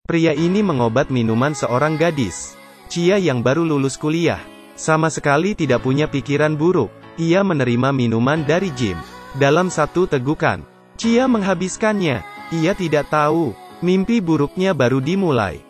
Pria ini mengobat minuman seorang gadis. Chia yang baru lulus kuliah, sama sekali tidak punya pikiran buruk. Ia menerima minuman dari Jim. Dalam satu tegukan, Chia menghabiskannya. Ia tidak tahu, mimpi buruknya baru dimulai.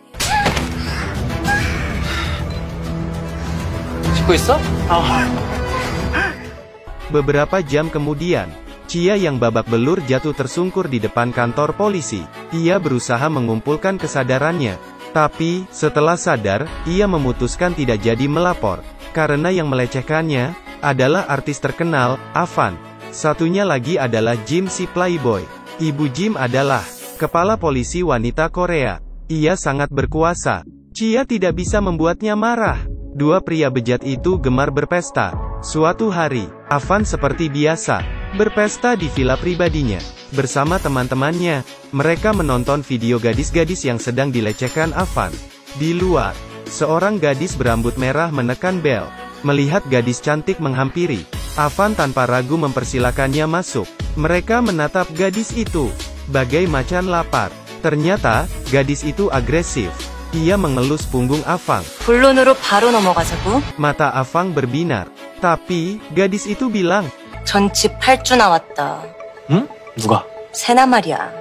Beberapa jam kemudian, Chia yang babak belur jatuh tersungkur di depan kantor polisi. Ia berusaha mengumpulkan kesadarannya, tapi setelah sadar, ia memutuskan tidak jadi melapor, karena yang melecehkannya adalah artis terkenal, Avan. Satunya lagi adalah Jim si playboy. Ibu Jim adalah kepala polisi wanita Korea. Ia sangat berkuasa. Chia tidak bisa membuatnya marah. Dua pria bejat itu gemar berpesta. Suatu hari, Avan seperti biasa, berpesta di villa pribadinya. Bersama teman-temannya, mereka menonton video gadis-gadis yang sedang dilecehkan Avan. Di luar, seorang gadis berambut merah menekan bel. Melihat gadis cantik menghampiri, Avan tanpa ragu mempersilakannya masuk. Mereka menatap gadis itu bagai macan lapar. Ternyata, gadis itu agresif. Ia mengelus punggung Avang. 본론으로 바로 넘어가자고. Mata Avang berbinar. Tapi, gadis itu bilang, 전집 8주 나왔다. 응? 누가? 세나 말이야.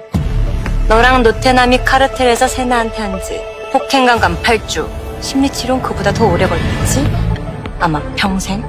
너랑 노태남이 카르텔에서 세나한테 한지 폭행강간 8주. 심리치료는 그보다 더 오래 걸리겠지? 아마 평생?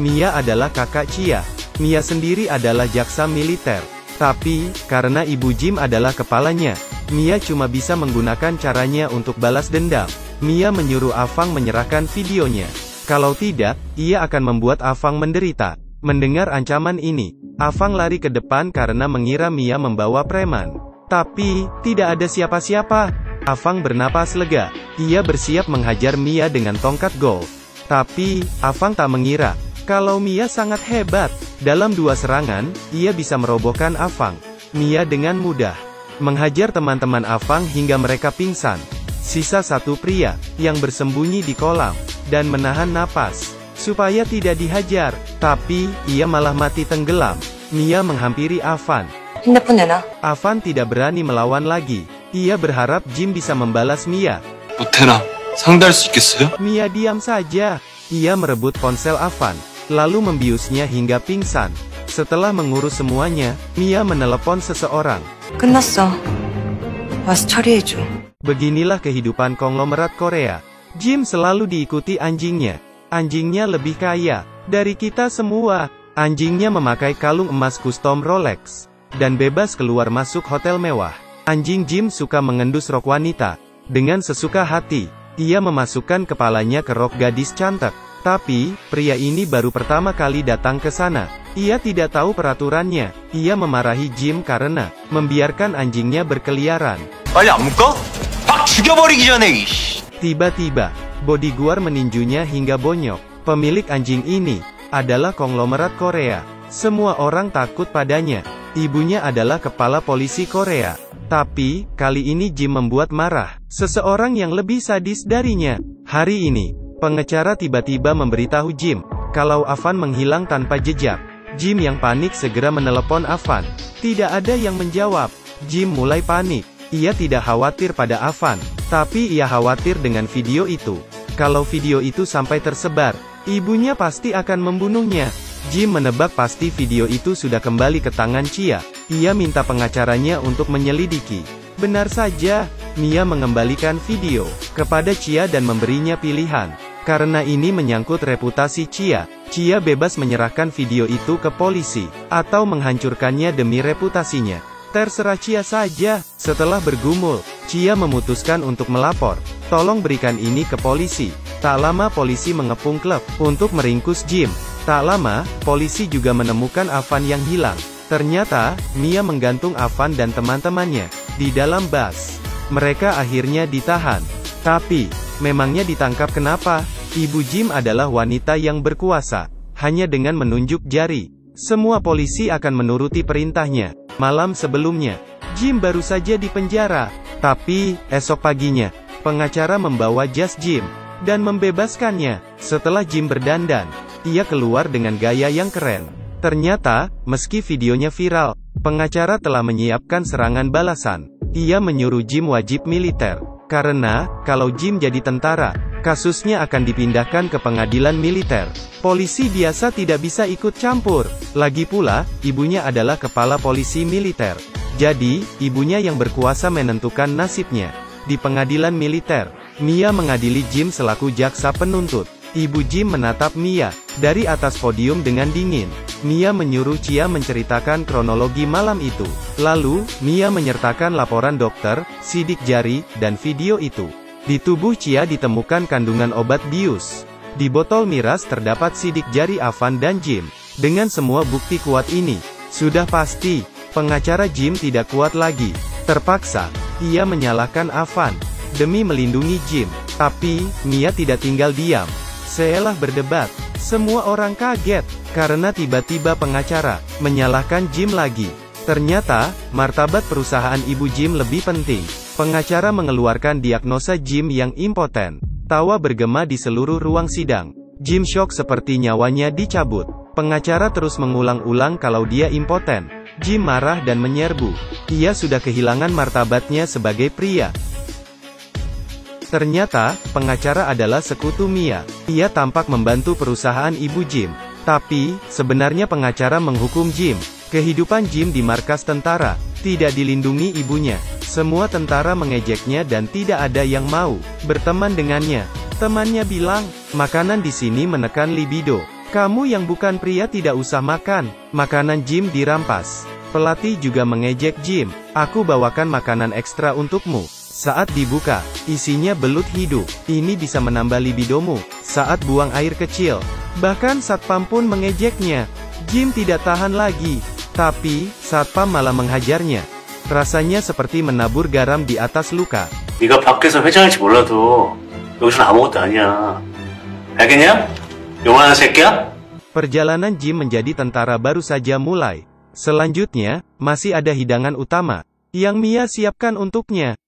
Mia adalah kakak Chia. Mia sendiri adalah jaksa militer. Tapi, karena Ibu Jim adalah kepalanya, Mia cuma bisa menggunakan caranya untuk balas dendam. Mia menyuruh Avang menyerahkan videonya. Kalau tidak, ia akan membuat Avang menderita. Mendengar ancaman ini, Avang lari ke depan karena mengira Mia membawa preman. Tapi, tidak ada siapa-siapa. Avang bernapas lega. Ia bersiap menghajar Mia dengan tongkat golf. Tapi, Avang tak mengira kalau Mia sangat hebat. Dalam 2 serangan, ia bisa merobohkan Avang. Mia dengan mudah menghajar teman-teman Avang hingga mereka pingsan. Sisa satu pria yang bersembunyi di kolam dan menahan napas supaya tidak dihajar, tapi ia malah mati tenggelam. Mia menghampiri Avan. 핸드폰 내놔. Avan tidak berani melawan lagi. Ia berharap Jim bisa membalas Mia. 노태남, 상대할 수 있겠어요? Mia diam saja. Ia merebut ponsel Avan, lalu membiusnya hingga pingsan. Setelah mengurus semuanya, Mia menelepon seseorang. 끝났어. 와서 처리해줘. Beginilah kehidupan konglomerat Korea. Jim selalu diikuti anjingnya. Anjingnya lebih kaya dari kita semua. Anjingnya memakai kalung emas custom Rolex dan bebas keluar masuk hotel mewah. Anjing Jim suka mengendus rok wanita dengan sesuka hati. Ia memasukkan kepalanya ke rok gadis cantik. Tapi, pria ini baru pertama kali datang ke sana. Ia tidak tahu peraturannya. Ia memarahi Jim karena membiarkan anjingnya berkeliaran. 빨리 안 묶어? 확 죽여버리기 전에 이씨. Tiba-tiba, bodyguard meninjunya hingga bonyok. Pemilik anjing ini adalah konglomerat Korea. Semua orang takut padanya. Ibunya adalah kepala polisi Korea. Tapi, kali ini Jim membuat marah seseorang yang lebih sadis darinya. Hari ini, pengacara tiba-tiba memberitahu Jim kalau Avan menghilang tanpa jejak. Jim yang panik segera menelepon Avan. Tidak ada yang menjawab. Jim mulai panik. Ia tidak khawatir pada Avan, tapi ia khawatir dengan video itu. Kalau video itu sampai tersebar, ibunya pasti akan membunuhnya. Jim menebak pasti video itu sudah kembali ke tangan Chia. Ia minta pengacaranya untuk menyelidiki. Benar saja, Mia mengembalikan video kepada Chia dan memberinya pilihan. Karena ini menyangkut reputasi Chia, Chia bebas menyerahkan video itu ke polisi, atau menghancurkannya demi reputasinya. Terserah Chia saja. Setelah bergumul, Chia memutuskan untuk melapor. Tolong berikan ini ke polisi. Tak lama polisi mengepung klub untuk meringkus Jim. Tak lama, polisi juga menemukan Avan yang hilang. Ternyata, Mia menggantung Avan dan teman-temannya di dalam bus. Mereka akhirnya ditahan. Tapi, memangnya ditangkap kenapa? Ibu Jim adalah wanita yang berkuasa. Hanya dengan menunjuk jari, semua polisi akan menuruti perintahnya. Malam sebelumnya, Jim baru saja dipenjara. Tapi, esok paginya, pengacara membawa jas Jim dan membebaskannya. Setelah Jim berdandan, ia keluar dengan gaya yang keren. Ternyata, meski videonya viral, pengacara telah menyiapkan serangan balasan. Ia menyuruh Jim wajib militer. Karena, kalau Jim jadi tentara, kasusnya akan dipindahkan ke pengadilan militer. Polisi biasa tidak bisa ikut campur. Lagi pula, ibunya adalah kepala polisi militer. Jadi, ibunya yang berkuasa menentukan nasibnya. Di pengadilan militer, Mia mengadili Jim selaku jaksa penuntut. Ibu Jim menatap Mia dari atas podium dengan dingin. Mia menyuruh Chia menceritakan kronologi malam itu. Lalu, Mia menyertakan laporan dokter, sidik jari, dan video itu. Di tubuh Chia ditemukan kandungan obat bius. Di botol miras terdapat sidik jari Avan dan Jim. Dengan semua bukti kuat ini, sudah pasti, pengacara Jim tidak kuat lagi. Terpaksa, ia menyalahkan Avan demi melindungi Jim. Tapi, Mia tidak tinggal diam. Setelah berdebat, semua orang kaget, karena tiba-tiba pengacara menyalahkan Jim lagi. Ternyata, martabat perusahaan ibu Jim lebih penting. Pengacara mengeluarkan diagnosa Jim yang impoten. Tawa bergema di seluruh ruang sidang. Jim shock seperti nyawanya dicabut. Pengacara terus mengulang-ulang kalau dia impoten. Jim marah dan menyerbu. Ia sudah kehilangan martabatnya sebagai pria. Ternyata, pengacara adalah sekutu Mia. Ia tampak membantu perusahaan ibu Jim. Tapi, sebenarnya pengacara menghukum Jim. Kehidupan Jim di markas tentara, tidak dilindungi ibunya. Semua tentara mengejeknya dan tidak ada yang mau berteman dengannya. Temannya bilang, makanan di sini menekan libido. Kamu yang bukan pria tidak usah makan. Makanan Jim dirampas. Pelatih juga mengejek Jim. Aku bawakan makanan ekstra untukmu. Saat dibuka, isinya belut hidup. Ini bisa menambah libidomu. Saat buang air kecil, bahkan satpam pun mengejeknya. Jim tidak tahan lagi. Tapi, satpam malah menghajarnya. Rasanya seperti menabur garam di atas luka. 네가 밖에서 회장일지 몰라도 여기선 아무것도 아니야. 알겠냐? 용하는 새끼야? Perjalanan Jim menjadi tentara baru saja mulai. Selanjutnya, masih ada hidangan utama yang Mia siapkan untuknya.